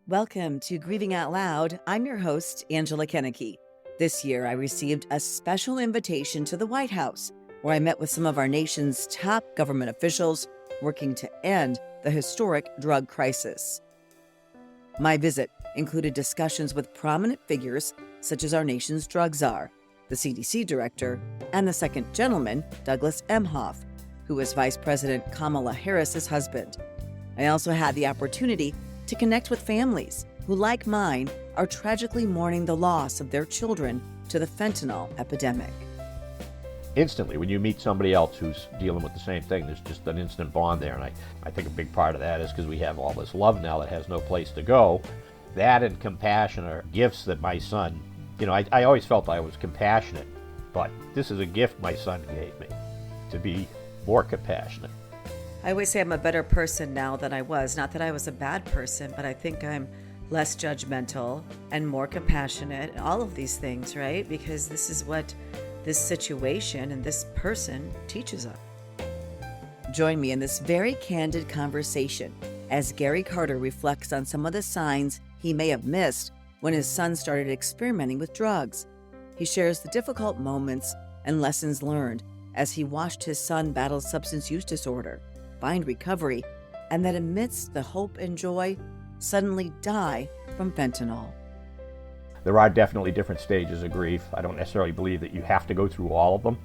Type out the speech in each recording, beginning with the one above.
Welcome to Grieving Out Loud. I'm your host, Angela Kennecke. This year, I received a special invitation to the White House, where I met with some of our nation's top government officials working to end the historic drug crisis. My visit included discussions with prominent figures such as our nation's drug czar, the CDC director, and the second gentleman, Douglas Emhoff, who was Vice President Kamala Harris's husband. I also had the opportunity to connect with families who, like mine, are tragically mourning the loss of their children to the fentanyl epidemic. Instantly, when you meet somebody else who's dealing with the same thing, there's just an instant bond there. And I think a big part of that is because we have all this love now that has no place to go. That and compassion are gifts that my son, I always felt I was compassionate, but this is a gift my son gave me, to be more compassionate. I always say I'm a better person now than I was. Not that I was a bad person, but I think I'm less judgmental and more compassionate and all of these things, right? Because this is what this situation and this person teaches us. Join me in this very candid conversation as Gary Carter reflects on some of the signs he may have missed when his son started experimenting with drugs. He shares the difficult moments and lessons learned as he watched his son battle substance use disorder, find recovery, and then amidst the hope and joy, suddenly die from fentanyl. There are definitely different stages of grief. I don't necessarily believe that you have to go through all of them.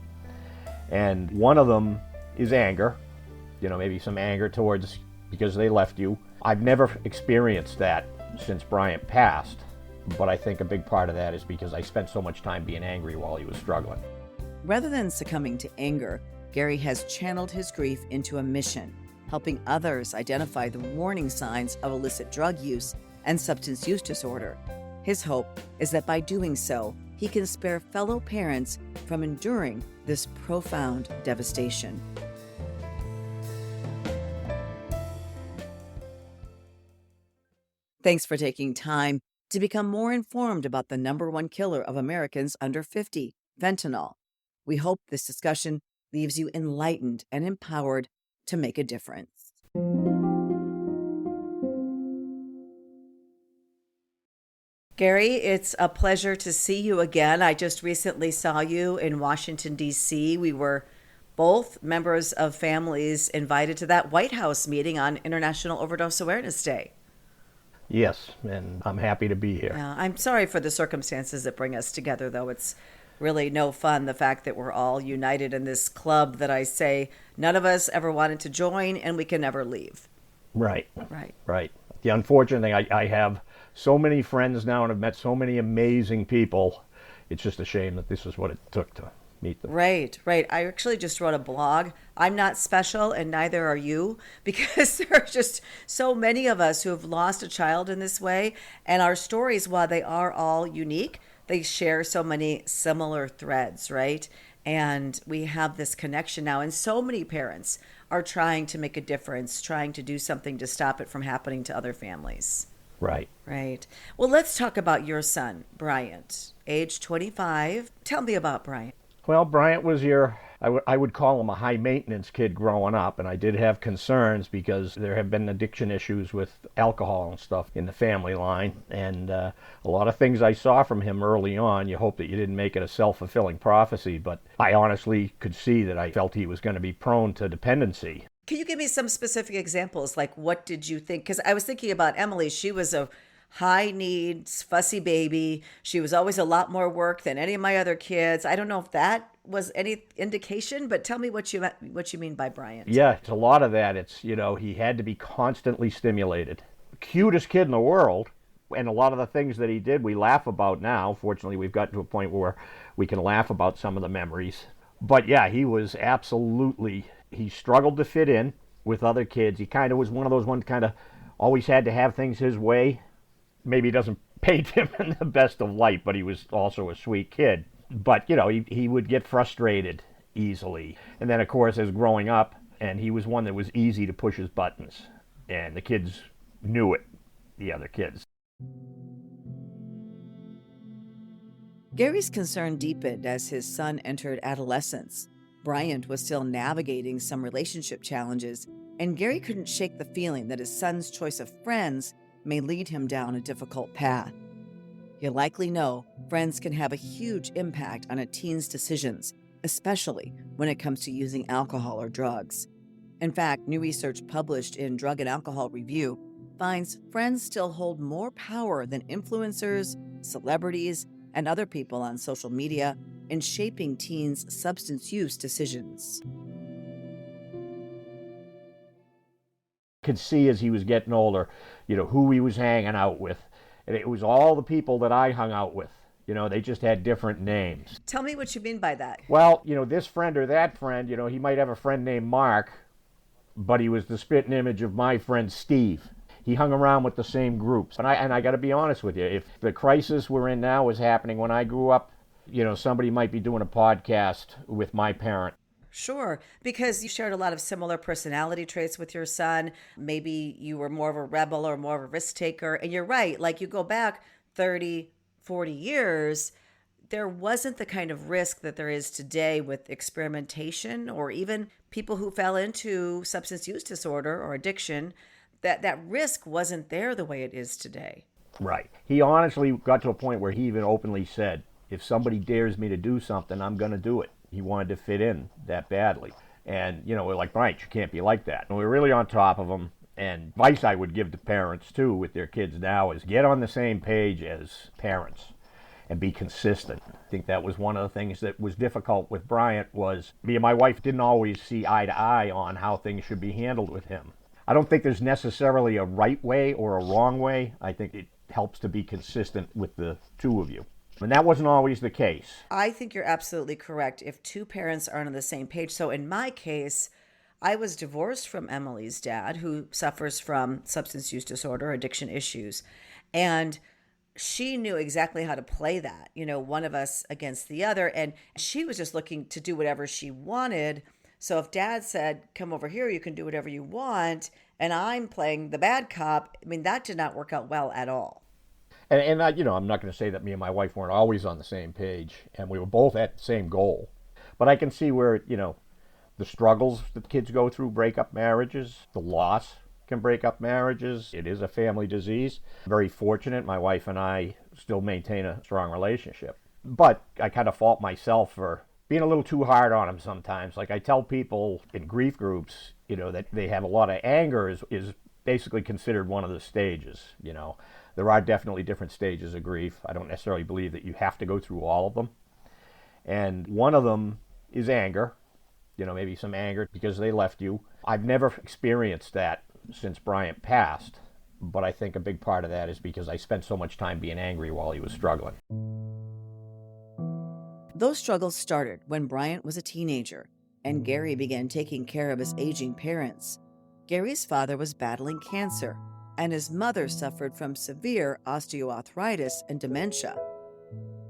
And one of them is anger, maybe some anger towards because they left you. I've never experienced that since Bryant passed, but I think a big part of that is because I spent so much time being angry while he was struggling. Rather than succumbing to anger, Gary has channeled his grief into a mission, helping others identify the warning signs of illicit drug use and substance use disorder. His hope is that by doing so, he can spare fellow parents from enduring this profound devastation. Thanks for taking time to become more informed about the number one killer of Americans under 50, fentanyl. We hope this discussion leaves you enlightened and empowered to make a difference. Gary, it's a pleasure to see you again. I just recently saw you in Washington, D.C. We were both members of families invited to that White House meeting on International Overdose Awareness Day. Yes, and I'm happy to be here. I'm sorry for the circumstances that bring us together, though. It's really no fun, the fact that we're all united in this club that I say none of us ever wanted to join and we can never leave. Right. The unfortunate thing, I have so many friends now and I've met so many amazing people. It's just a shame that this is what it took to meet them. Right. I actually just wrote a blog. I'm not special and neither are you, because there are just so many of us who have lost a child in this way. And our stories, while they are all unique, they share so many similar threads, right? And we have this connection now. And so many parents are trying to make a difference, trying to do something to stop it from happening to other families. Right. Well, let's talk about your son, Bryant, age 25. Tell me about Bryant. Well, Bryant was I would call him a high-maintenance kid growing up, and I did have concerns because there have been addiction issues with alcohol and stuff in the family line, and a lot of things I saw from him early on, you hope that you didn't make it a self-fulfilling prophecy, but I honestly could see that I felt he was going to be prone to dependency. Can you give me some specific examples? Like, what did you think? Because I was thinking about Emily. She was a high needs, fussy baby. She was always a lot more work than any of my other kids. I don't know if that was any indication, but tell me what you mean by Bryant. Yeah, it's a lot of that. It's, he had to be constantly stimulated. Cutest kid in the world. And a lot of the things that he did, we laugh about now. Fortunately, we've gotten to a point where we can laugh about some of the memories. But yeah, he struggled to fit in with other kids. He kind of was one of those ones kind of always had to have things his way. Maybe it doesn't paint him in the best of light, but he was also a sweet kid. But, he would get frustrated easily. And then, of course, as growing up, and he was one that was easy to push his buttons. And the kids knew it, the other kids. Gary's concern deepened as his son entered adolescence. Bryant was still navigating some relationship challenges, and Gary couldn't shake the feeling that his son's choice of friends may lead him down a difficult path. You likely know friends can have a huge impact on a teen's decisions, especially when it comes to using alcohol or drugs. In fact, new research published in Drug and Alcohol Review finds friends still hold more power than influencers, celebrities, and other people on social media in shaping teens' substance use decisions. Could see as he was getting older, who he was hanging out with. And it was all the people that I hung out with. They just had different names. Tell me what you mean by that. Well, this friend or that friend, he might have a friend named Mark, but he was the spitting image of my friend Steve. He hung around with the same groups. And I got to be honest with you, if the crisis we're in now was happening when I grew up, somebody might be doing a podcast with my parent. Sure, because you shared a lot of similar personality traits with your son. Maybe you were more of a rebel or more of a risk taker. And you're right, like you go back 30, 40 years, there wasn't the kind of risk that there is today with experimentation or even people who fell into substance use disorder or addiction. That risk wasn't there the way it is today. Right. He honestly got to a point where he even openly said, if somebody dares me to do something, I'm going to do it. He wanted to fit in that badly. And, we're like, Brian, you can't be like that. And we're really on top of him. And advice I would give to parents, too, with their kids now is get on the same page as parents and be consistent. I think that was one of the things that was difficult with Bryant was me and my wife didn't always see eye to eye on how things should be handled with him. I don't think there's necessarily a right way or a wrong way. I think it helps to be consistent with the two of you. And that wasn't always the case. I think you're absolutely correct if two parents aren't on the same page. So in my case, I was divorced from Emily's dad, who suffers from substance use disorder, addiction issues. And she knew exactly how to play that, one of us against the other. And she was just looking to do whatever she wanted. So if dad said, come over here, you can do whatever you want, and I'm playing the bad cop, that did not work out well at all. And I'm not going to say that me and my wife weren't always on the same page, and we were both at the same goal. But I can see where, the struggles that kids go through break up marriages. The loss can break up marriages. It is a family disease. Very fortunate, my wife and I still maintain a strong relationship. But I kind of fault myself for being a little too hard on him sometimes. Like I tell people in grief groups, that they have a lot of anger is basically considered one of the stages, There are definitely different stages of grief. I don't necessarily believe that you have to go through all of them. And one of them is anger, maybe some anger because they left you. I've never experienced that since Bryant passed, but I think a big part of that is because I spent so much time being angry while he was struggling. Those struggles started when Bryant was a teenager and Gary began taking care of his aging parents. Gary's father was battling cancer, and his mother suffered from severe osteoarthritis and dementia.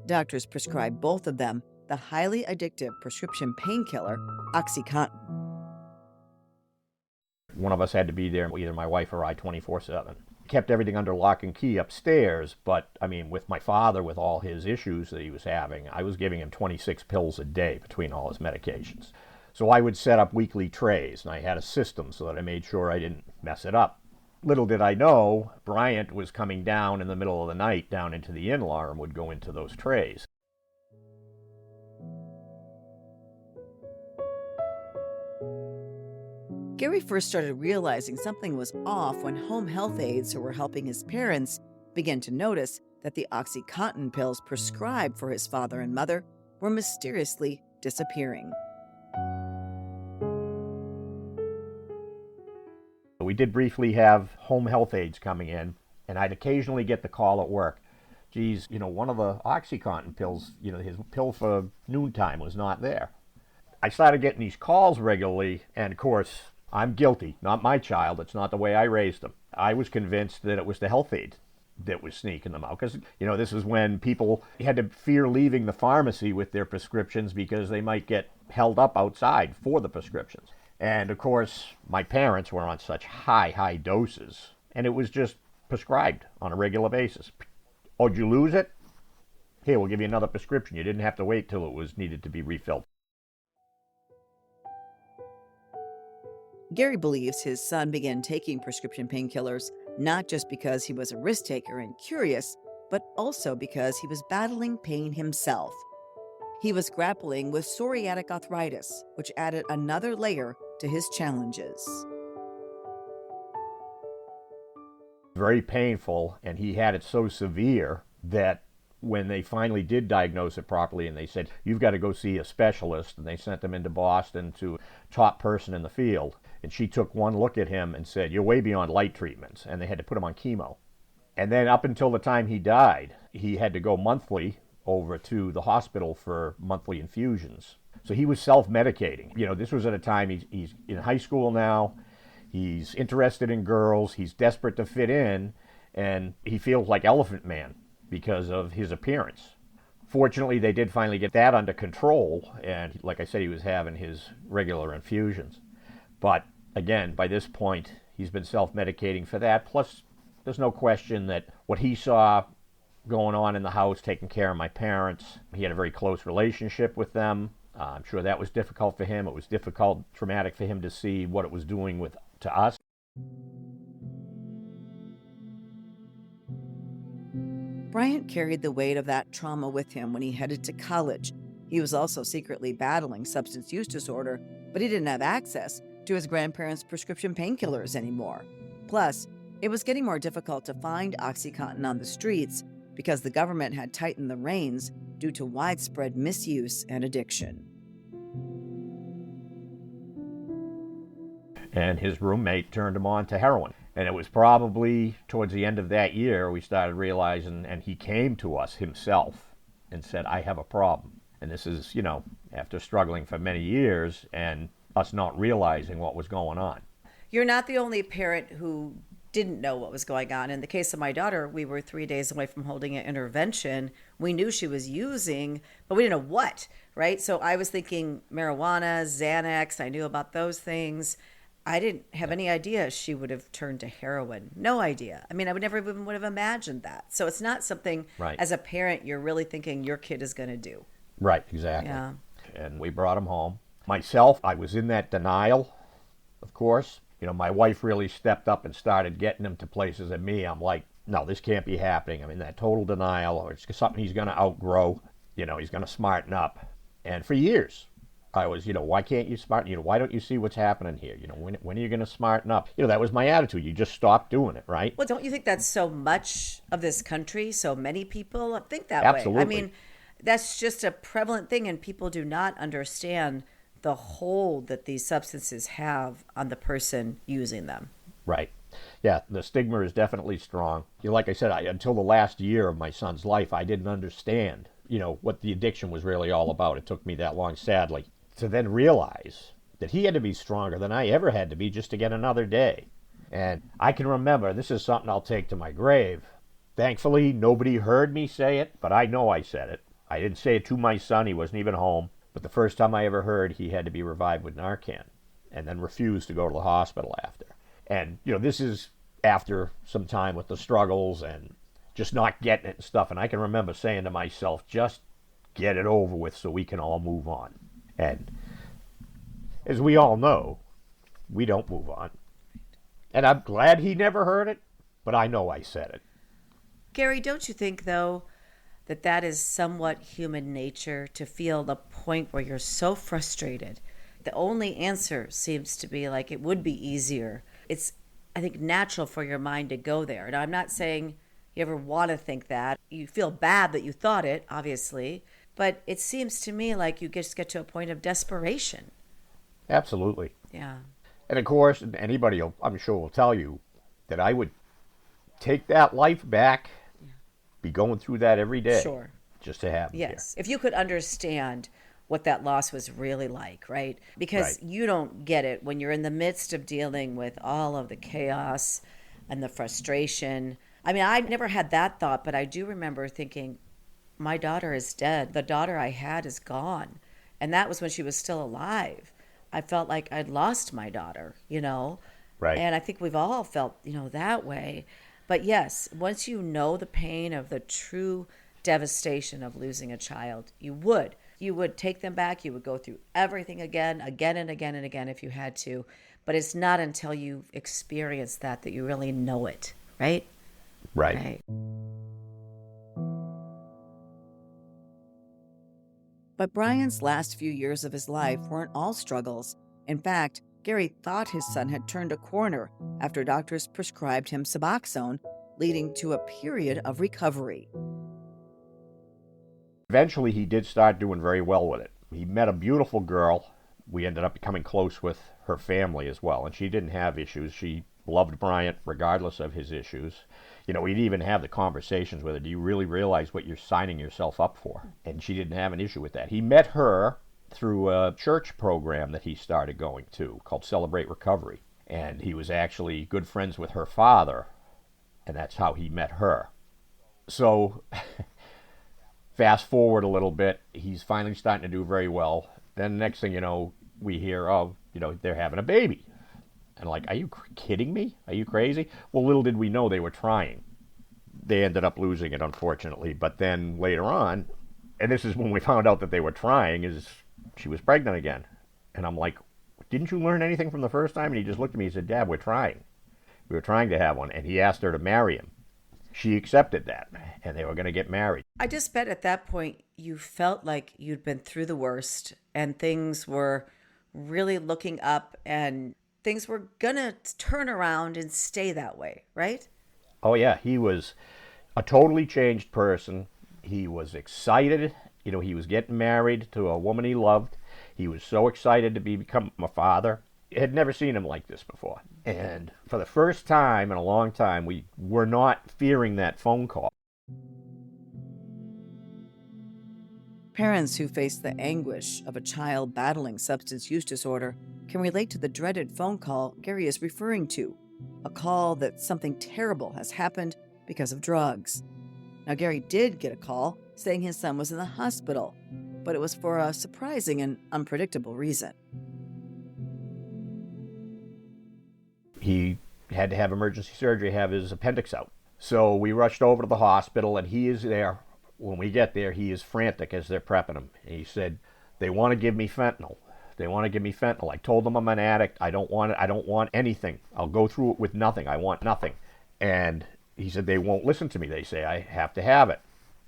Doctors prescribed both of them the highly addictive prescription painkiller, OxyContin. One of us had to be there, either my wife or I, 24/7. Kept everything under lock and key upstairs, but with my father, with all his issues that he was having, I was giving him 26 pills a day between all his medications. So I would set up weekly trays, and I had a system so that I made sure I didn't mess it up. Little did I know, Bryant was coming down in the middle of the night down into the in-law and would go into those trays. Gary first started realizing something was off when home health aides who were helping his parents began to notice that the OxyContin pills prescribed for his father and mother were mysteriously disappearing. We did briefly have home health aides coming in, and I'd occasionally get the call at work. Geez, one of the OxyContin pills, his pill for noontime was not there. I started getting these calls regularly, and of course, I'm guilty, not my child. It's not the way I raised them. I was convinced that it was the health aide that was sneaking them out. Because, this is when people had to fear leaving the pharmacy with their prescriptions because they might get held up outside for the prescriptions. And of course, my parents were on such high doses, and it was just prescribed on a regular basis. Oh, did you lose it? Here, we'll give you another prescription. You didn't have to wait till it was needed to be refilled. Gary believes his son began taking prescription painkillers not just because he was a risk taker and curious, but also because he was battling pain himself. He was grappling with psoriatic arthritis, which added another layer to his challenges. Very painful, and he had it so severe that when they finally did diagnose it properly and they said, you've got to go see a specialist, and they sent him into Boston to a top person in the field, and she took one look at him and said, you're way beyond light treatments, and they had to put him on chemo. And then up until the time he died, he had to go monthly over to the hospital for monthly infusions. So he was self-medicating. This was at a time he's in high school now, he's interested in girls, he's desperate to fit in, and he feels like Elephant Man because of his appearance. Fortunately, they did finally get that under control, and like I said, he was having his regular infusions. But again, by this point, he's been self-medicating for that. Plus, there's no question that what he saw going on in the house, taking care of my parents, he had a very close relationship with them. I'm sure that was difficult for him. It was difficult, traumatic for him to see what it was doing to us. Bryant carried the weight of that trauma with him when he headed to college. He was also secretly battling substance use disorder, but he didn't have access to his grandparents' prescription painkillers anymore. Plus, it was getting more difficult to find OxyContin on the streets because the government had tightened the reins due to widespread misuse and addiction. And his roommate turned him on to heroin. And it was probably towards the end of that year we started realizing, and he came to us himself and said, I have a problem. And this is, after struggling for many years and us not realizing what was going on. You're not the only parent who didn't know what was going on. In the case of my daughter, we were 3 days away from holding an intervention. We knew she was using, but we didn't know what, right? So I was thinking marijuana, Xanax, I knew about those things. I didn't have any idea she would have turned to heroin. No idea. I mean, I would never even would have imagined that. So it's not something, as a parent, you're really thinking your kid is going to do. Right, exactly. Yeah. And we brought him home. Myself, I was in that denial, of course. My wife really stepped up and started getting him to places, and me, I'm like, no, this can't be happening. I'm in that total denial, or it's something he's going to outgrow. He's going to smarten up. And for years, I was, why can't you smarten? Why don't you see what's happening here? When are you going to smarten up? That was my attitude. You just stop doing it, right? Well, don't you think that's so much of this country? So many people think that Absolutely. way. I mean, that's just a prevalent thing, and people do not understand the hold that these substances have on the person using them. Right. Yeah, the stigma is definitely strong. Like I said, until the last year of my son's life, I didn't understand, what the addiction was really all about. It took me that long, sadly, to then realize that he had to be stronger than I ever had to be just to get another day. And I can remember, this is something I'll take to my grave. Thankfully, nobody heard me say it, but I know I said it. I didn't say it to my son. He wasn't even home. But the first time I ever heard, he had to be revived with Narcan and then refused to go to the hospital after. And, this is after some time with the struggles and just not getting it and stuff. And I can remember saying to myself, just get it over with so we can all move on. And as we all know, we don't move on. And I'm glad he never heard it, but I know I said it. Gary, don't you think, though, that is somewhat human nature, to feel the point where you're so frustrated? The only answer seems to be like it would be easier. It's, I think, natural for your mind to go there. And I'm not saying you ever want to think that. You feel bad that you thought it, obviously. But it seems to me like you just get to a point of desperation. Absolutely. Yeah. And of course, anybody, I'm sure, will tell you that I would take that life back, be going through that every day. Sure. Just to have him Yes. If you could understand what that loss was really like, right? Because you don't get it when you're in the midst of dealing with all of the chaos and the frustration. I mean, I never had that thought, but I do remember thinking, my daughter is dead. The daughter I had is gone. And that was when she was still alive. I felt like I'd lost my daughter, Right. And I think we've all felt, that way. But yes, once you know the pain of the true devastation of losing a child, you would take them back. You would go through everything again and again and again if you had to. But it's not until you've experienced that you really know it. right? Right. Right. But Brian's last few years of his life weren't all struggles. In fact, Gary thought his son had turned a corner after doctors prescribed him Suboxone, leading to a period of recovery. Eventually, he did start doing very well with it. He met a beautiful girl. We ended up becoming close with her family as well, and she didn't have issues. She loved Bryant regardless of his issues. You know, we'd even have the conversations with her. Do you really realize what you're signing yourself up for? And she didn't have an issue with that. He met her through a church program that he started going to called Celebrate Recovery. And he was actually good friends with her father, and that's how he met her. So fast forward a little bit, he's finally starting to do very well. Then the next thing you know, we hear, oh, you know, they're having a baby. And like, are you kidding me? Are you crazy? Well, little did we know they were trying. They ended up losing it, unfortunately. But then later on, and this is when we found out that they were trying, is she was pregnant again. And I'm like, didn't you learn anything from the first time? And he just looked at me and said, Dad, we're trying. We were trying to have one. And he asked her to marry him. She accepted that, and they were going to get married. I just bet at that point you felt like you'd been through the worst and things were really looking up and things were going to turn around and stay that way, right? Oh, yeah. He was a totally changed person. He was excited. You know, he was getting married to a woman he loved. He was so excited to become a father. I had never seen him like this before. And for the first time in a long time, we were not fearing that phone call. Parents who face the anguish of a child battling substance use disorder can relate to the dreaded phone call Gary is referring to, a call that something terrible has happened because of drugs. Now, Gary did get a call saying his son was in the hospital, but it was for a surprising and unpredictable reason. He had to have emergency surgery, have his appendix out. So we rushed over to the hospital, and he is there. When we get there, he is frantic as they're prepping him. And he said, they want to give me fentanyl. They want to give me fentanyl. I told them I'm an addict. I don't want it. I don't want anything. I'll go through it with nothing. I want nothing. And he said, they won't listen to me. They say I have to have it.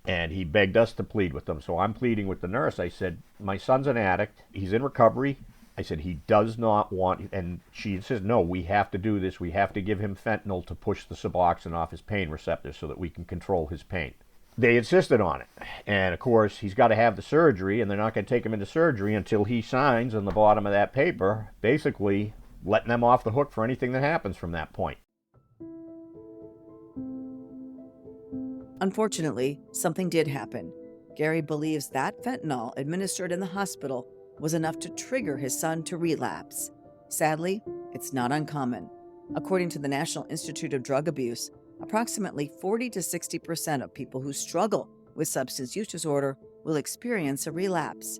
And he begged us to plead with them. So I'm pleading with the nurse. I said, my son's an addict. He's in recovery. I said, he does not want, and she says, no, we have to do this. We have to give him fentanyl to push the Suboxone off his pain receptors so that we can control his pain. They insisted on it. And, of course, he's got to have the surgery, and they're not going to take him into surgery until he signs on the bottom of that paper, basically letting them off the hook for anything that happens from that point. Unfortunately, something did happen. Gary believes that fentanyl administered in the hospital was enough to trigger his son to relapse. Sadly, it's not uncommon. According to the National Institute of Drug Abuse, approximately 40 to 60% of people who struggle with substance use disorder will experience a relapse.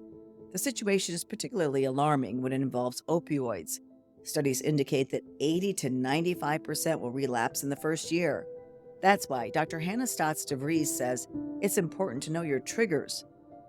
The situation is particularly alarming when it involves opioids. Studies indicate that 80 to 95% will relapse in the first year. That's why Dr. Hannah Stotts DeVries says it's important to know your triggers.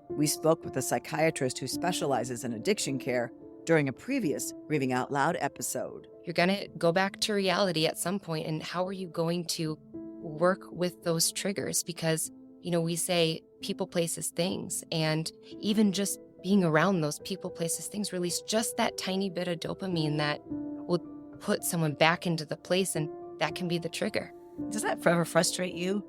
We spoke with a psychiatrist who specializes in addiction care during a previous Grieving Out Loud episode. You're going to go back to reality at some point, and how are you going to work with those triggers? Because, you know, we say people, places, things, and even just being around those people, places, things release just that tiny bit of dopamine that will put someone back into the place, and that can be the trigger. Does that forever frustrate you?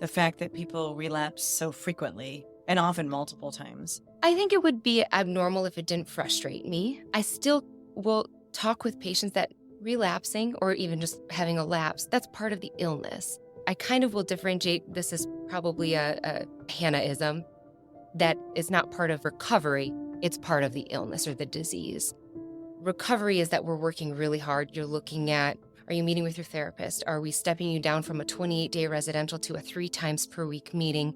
The fact that people relapse so frequently and often multiple times? I think it would be abnormal if it didn't frustrate me. I still will talk with patients that relapsing or even just having a lapse, that's part of the illness. I kind of will differentiate, this is probably a Hannah-ism, that is not part of recovery, it's part of the illness or the disease. Recovery is that we're working really hard. You're looking at, are you meeting with your therapist? Are we stepping you down from a 28-day residential to a 3 times per week meeting,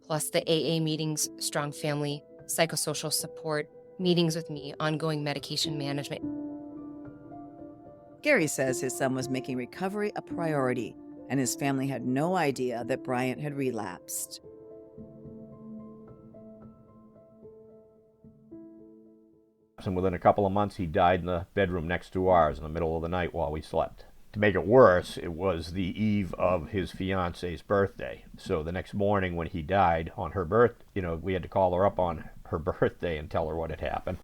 plus the AA meetings, strong family, psychosocial support, meetings with me, ongoing medication management. Gary says his son was making recovery a priority, and his family had no idea that Bryant had relapsed. And within a couple of months, he died in the bedroom next to ours in the middle of the night while we slept. To make it worse, it was the eve of his fiance's birthday. So the next morning when he died on her birth, we had to call her up on her birthday and tell her what had happened.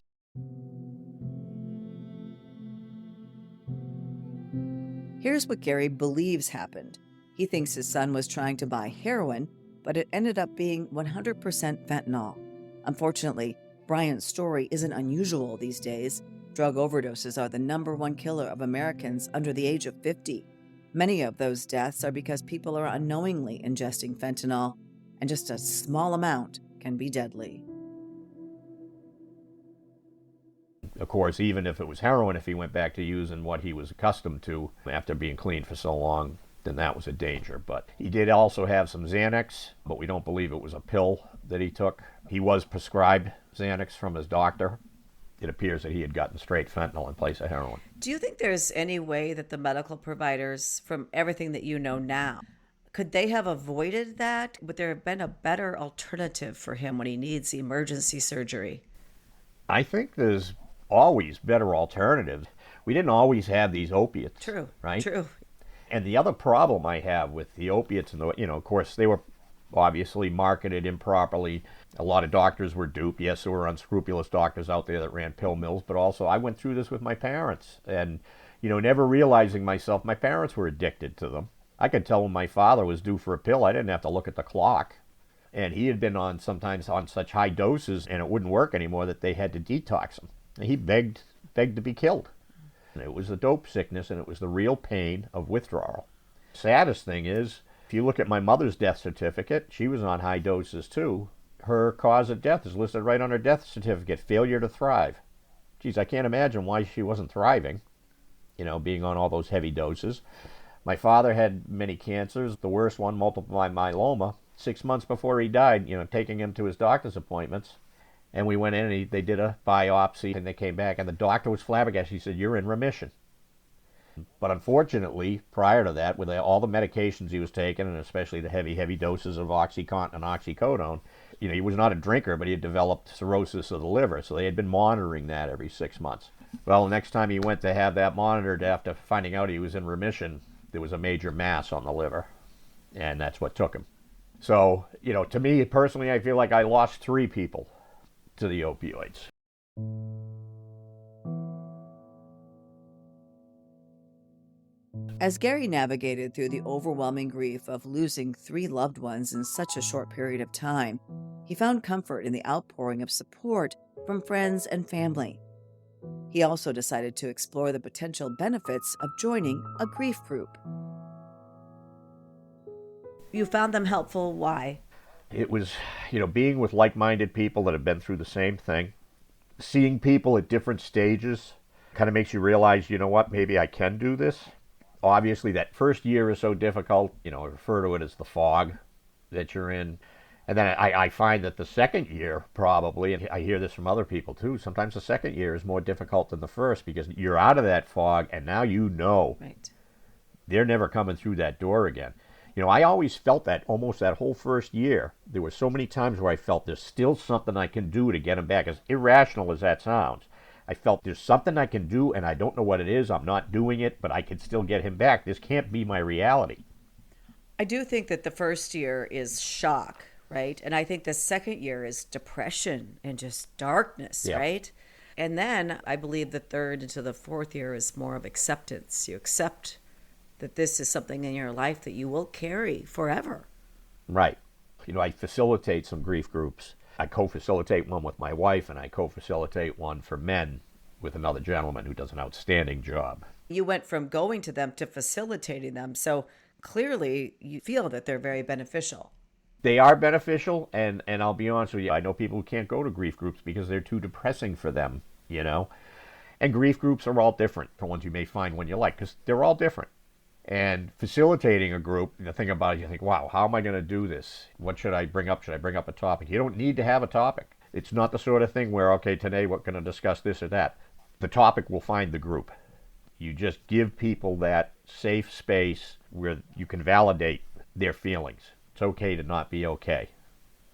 Here's what Gary believes happened. He thinks his son was trying to buy heroin, but it ended up being 100% fentanyl. Unfortunately, Bryant's story isn't unusual these days. Drug overdoses are the #1 killer of Americans under the age of 50. Many of those deaths are because people are unknowingly ingesting fentanyl, and just a small amount can be deadly. Of course, even if it was heroin, if he went back to using what he was accustomed to after being clean for so long, then that was a danger. But he did also have some Xanax, but we don't believe it was a pill that he took. He was prescribed Xanax from his doctor. It appears that he had gotten straight fentanyl in place of heroin. Do you think there's any way that the medical providers, from everything that you know now, could they have avoided that? Would there have been a better alternative for him when he needs emergency surgery? I think there's always better alternatives. We didn't always have these opiates. True. Right? True. And the other problem I have with the opiates, and of course, they were obviously marketed improperly. A lot of doctors were duped. Yes, there were unscrupulous doctors out there that ran pill mills, but also I went through this with my parents. And, never realizing myself, my parents were addicted to them. I could tell when my father was due for a pill, I didn't have to look at the clock. And he had been sometimes on such high doses, and it wouldn't work anymore, that they had to detox him. And he begged to be killed. And it was the dope sickness, and it was the real pain of withdrawal. Saddest thing is, if you look at my mother's death certificate, she was on high doses too. Her cause of death is listed right on her death certificate, failure to thrive. Geez, I can't imagine why she wasn't thriving, being on all those heavy doses. My father had many cancers, the worst one, multiple myeloma. 6 months before he died, taking him to his doctor's appointments. And we went in and they did a biopsy, and they came back, and the doctor was flabbergasted. He said, "You're in remission." But unfortunately, prior to that, with all the medications he was taking, and especially the heavy doses of OxyContin and oxycodone, he was not a drinker, but he had developed cirrhosis of the liver, so they had been monitoring that every 6 months. Well, the next time he went to have that monitored after finding out he was in remission, there was a major mass on the liver, and that's what took him. So, to me personally, I feel like I lost 3 people to the opioids. As Gary navigated through the overwhelming grief of losing 3 loved ones in such a short period of time, he found comfort in the outpouring of support from friends and family. He also decided to explore the potential benefits of joining a grief group. You found them helpful. Why? It was, being with like-minded people that have been through the same thing, seeing people at different stages kind of makes you realize, maybe I can do this. Obviously, that first year is so difficult. I refer to it as the fog that you're in. And then I find that the second year probably, and I hear this from other people too, sometimes the second year is more difficult than the first because you're out of that fog and now right. They're never coming through that door again. I always felt that almost that whole first year. There were so many times where I felt there's still something I can do to get them back. As irrational as that sounds, I felt there's something I can do and I don't know what it is. I'm not doing it, but I can still get him back. This can't be my reality. I do think that the first year is shock, right? And I think the second year is depression and just darkness, Yeah. right? And then I believe the third into the fourth year is more of acceptance. You accept that this is something in your life that you will carry forever. Right. I facilitate some grief groups. I co-facilitate one with my wife, and I co-facilitate one for men with another gentleman who does an outstanding job. You went from going to them to facilitating them. So clearly you feel that they're very beneficial. They are beneficial, and I'll be honest with you, I know people who can't go to grief groups because they're too depressing for them, And grief groups are all different, the ones you may find one you like, because they're all different. And facilitating a group, the thing about it, you think, wow, how am I going to do this? What should I bring up? Should I bring up a topic? You don't need to have a topic. It's not the sort of thing where, okay, today we're going to discuss this or that. The topic will find the group. You just give people that safe space where you can validate their feelings. It's okay to not be okay,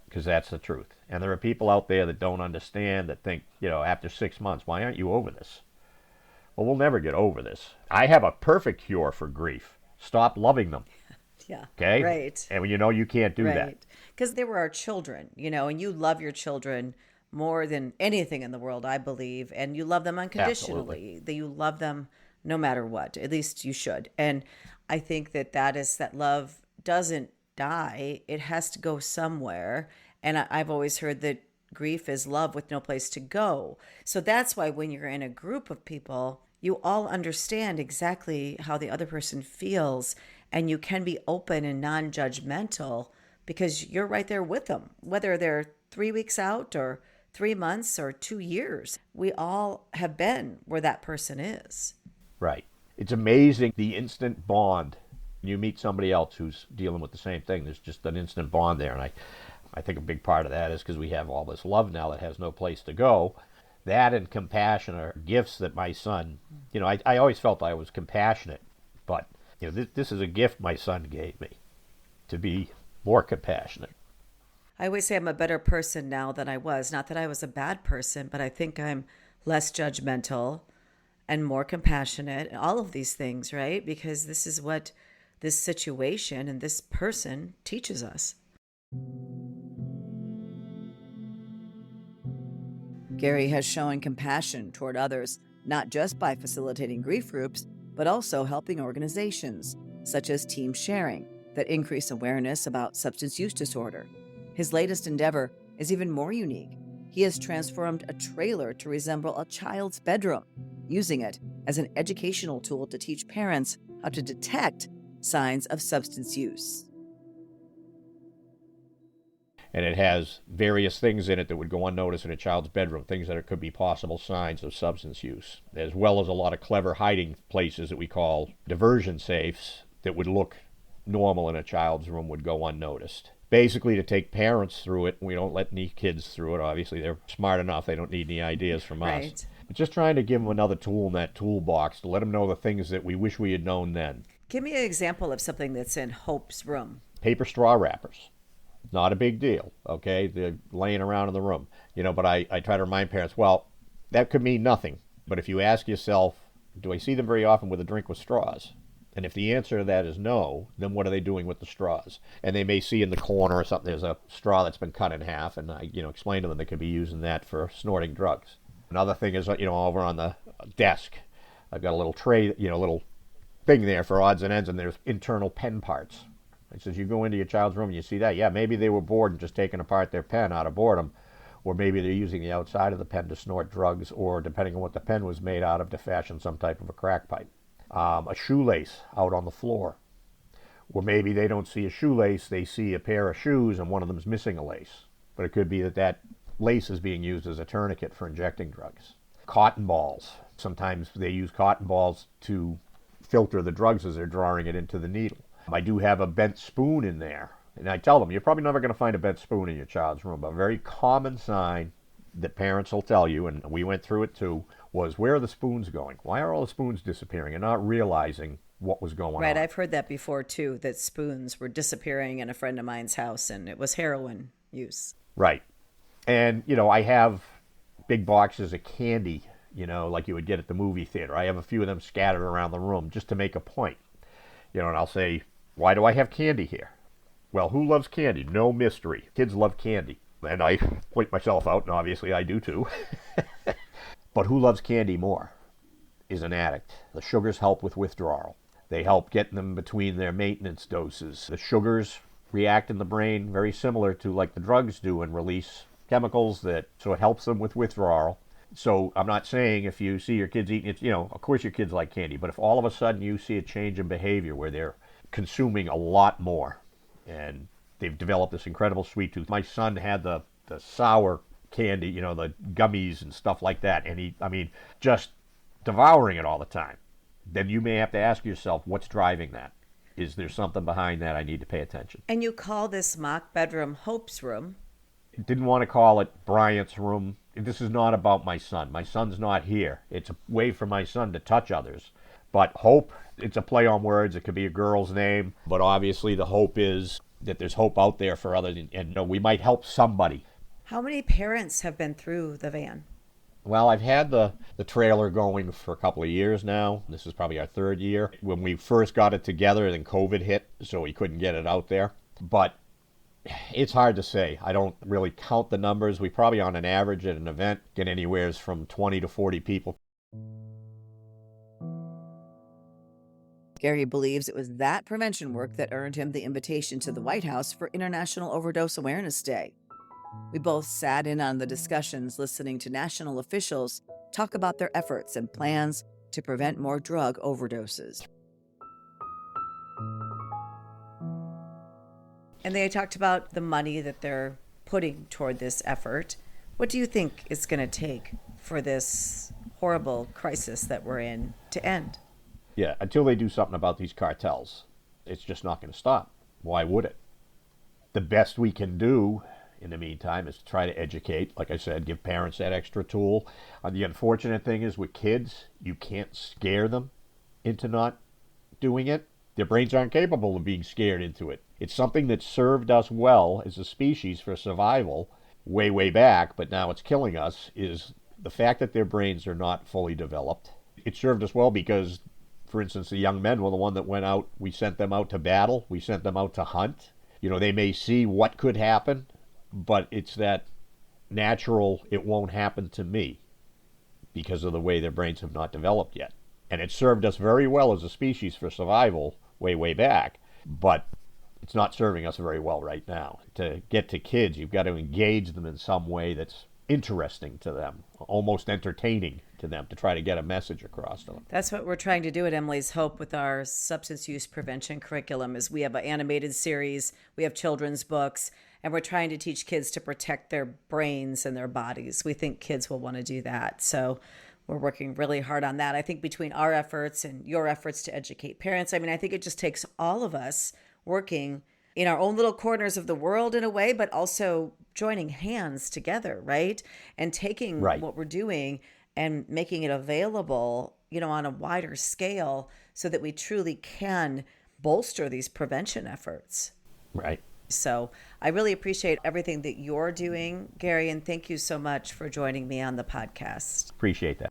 because that's the truth. And there are people out there that don't understand, that think, after 6 months, why aren't you over this? well, we'll never get over this. I have a perfect cure for grief. Stop loving them. Yeah. Okay? Right. And you can't do that. Right. Because they were our children, and you love your children more than anything in the world, I believe. And you love them unconditionally. That you love them no matter what. At least you should. And I think that love doesn't die. It has to go somewhere. And I've always heard that grief is love with no place to go. So that's why when you're in a group of people, you all understand exactly how the other person feels, and you can be open and non-judgmental because you're right there with them, whether they're 3 weeks out or 3 months or 2 years. We all have been where that person is. Right. It's amazing the instant bond. You meet somebody else who's dealing with the same thing. There's just an instant bond there. And I think a big part of that is because we have all this love now that has no place to go. That and compassion are gifts that my son, I always felt I was compassionate. But, this is a gift my son gave me, to be more compassionate. I always say I'm a better person now than I was. Not that I was a bad person, but I think I'm less judgmental and more compassionate and all of these things, right? Because this is what this situation and this person teaches us. Gary has shown compassion toward others, not just by facilitating grief groups, but also helping organizations, such as Team Sharing, that increase awareness about substance use disorder. His latest endeavor is even more unique. He has transformed a trailer to resemble a child's bedroom, using it as an educational tool to teach parents how to detect signs of substance use. And it has various things in it that would go unnoticed in a child's bedroom, things that could be possible signs of substance use, as well as a lot of clever hiding places that we call diversion safes that would look normal in a child's room would go unnoticed. Basically to take parents through it. We don't let any kids through it. Obviously, they're smart enough. They don't need any ideas from Right. us. But just trying to give them another tool in that toolbox to let them know the things that we wish we had known then. Give me an example of something that's in Hope's room. Paper straw wrappers. Not a big deal, okay? They're laying around in the room. But I try to remind parents, well, that could mean nothing. But if you ask yourself, do I see them very often with a drink with straws? And if the answer to that is no, then what are they doing with the straws? And they may see in the corner or something, there's a straw that's been cut in half, and I explain to them they could be using that for snorting drugs. Another thing is, over on the desk, I've got a little tray, little thing there for odds and ends, and there's internal pen parts. It says you go into your child's room and you see that. Yeah, maybe they were bored and just taking apart their pen out of boredom, or maybe they're using the outside of the pen to snort drugs, or depending on what the pen was made out of, to fashion some type of a crack pipe. A shoelace out on the floor, or maybe they don't see a shoelace, they see a pair of shoes and one of them's missing a lace. But it could be that lace is being used as a tourniquet for injecting drugs. Cotton balls. Sometimes they use cotton balls to filter the drugs as they're drawing it into the needle. I do have a bent spoon in there. And I tell them, you're probably never going to find a bent spoon in your child's room. But a very common sign that parents will tell you, and we went through it too, was where are the spoons going? Why are all the spoons disappearing? And not realizing what was going on. Right, I've heard that before too, that spoons were disappearing in a friend of mine's house, and it was heroin use. Right. And, I have big boxes of candy, like you would get at the movie theater. I have a few of them scattered around the room just to make a point. And I'll say, why do I have candy here? Well, who loves candy? No mystery. Kids love candy. And I point myself out, and obviously I do too. But who loves candy more is an addict. The sugars help with withdrawal. They help getting them between their maintenance doses. The sugars react in the brain very similar to like the drugs do and release chemicals so it helps them with withdrawal. So I'm not saying if you see your kids eating it, of course your kids like candy, but if all of a sudden you see a change in behavior where they're consuming a lot more and they've developed this incredible sweet tooth. My son had the sour candy, the gummies and stuff like that, and just devouring it all the time. Then you may have to ask yourself, what's driving that? Is there something behind that I need to pay attention? And you call this mock bedroom Hope's room. Didn't want to call it Bryant's room. This is not about my son. My son's not here. It's a way for my son to touch others. But Hope, it's a play on words. It could be a girl's name. But obviously the hope is that there's hope out there for others. And we might help somebody. How many parents have been through the van? Well, I've had the trailer going for a couple of years now. This is probably our third year. When we first got it together, then COVID hit, so we couldn't get it out there. But it's hard to say. I don't really count the numbers. We probably, on an average at an event, get anywhere from 20 to 40 people. Gary believes it was that prevention work that earned him the invitation to the White House for International Overdose Awareness Day. We both sat in on the discussions, listening to national officials talk about their efforts and plans to prevent more drug overdoses. And they talked about the money that they're putting toward this effort. What do you think it's going to take for this horrible crisis that we're in to end? Yeah, until they do something about these cartels, it's just not going to stop. Why would it? The best we can do in the meantime is to try to educate, like I said, give parents that extra tool. The unfortunate thing is with kids, you can't scare them into not doing it. Their brains aren't capable of being scared into it. It's something that served us well as a species for survival way, way back, but now it's killing us, is the fact that their brains are not fully developed. It served us well because, for instance, the young men were the one that went out. We sent them out to battle. We sent them out to hunt. They may see what could happen, but it's that natural, it won't happen to me because of the way their brains have not developed yet. And it served us very well as a species for survival way, way back, but it's not serving us very well right now. To get to kids, you've got to engage them in some way that's interesting to them, almost entertaining to them, to try to get a message across to them. That's what we're trying to do at Emily's Hope with our substance use prevention curriculum. Is we have an animated series, we have children's books, and we're trying to teach kids to protect their brains and their bodies. We think kids will want to do that. So we're working really hard on that. I think between our efforts and your efforts to educate parents, I think it just takes all of us working in our own little corners of the world in a way, but also joining hands together, right? And taking what we're doing and making it available, on a wider scale so that we truly can bolster these prevention efforts. Right. So I really appreciate everything that you're doing, Gary, and thank you so much for joining me on the podcast. Appreciate that.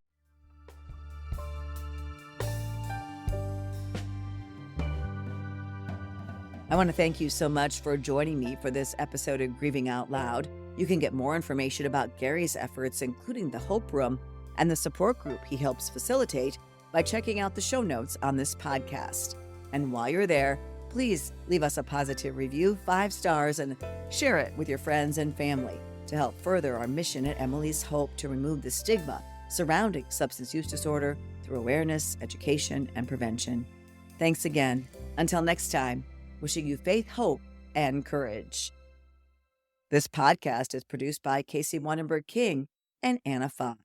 I want to thank you so much for joining me for this episode of Grieving Out Loud. You can get more information about Gary's efforts, including the Hope Room and the support group he helps facilitate, by checking out the show notes on this podcast. And while you're there, please leave us a positive review, 5 stars, and share it with your friends and family to help further our mission at Emily's Hope to remove the stigma surrounding substance use disorder through awareness, education, and prevention. Thanks again. Until next time, wishing you faith, hope, and courage. This podcast is produced by Casey Wanenberg King and Anna Fye.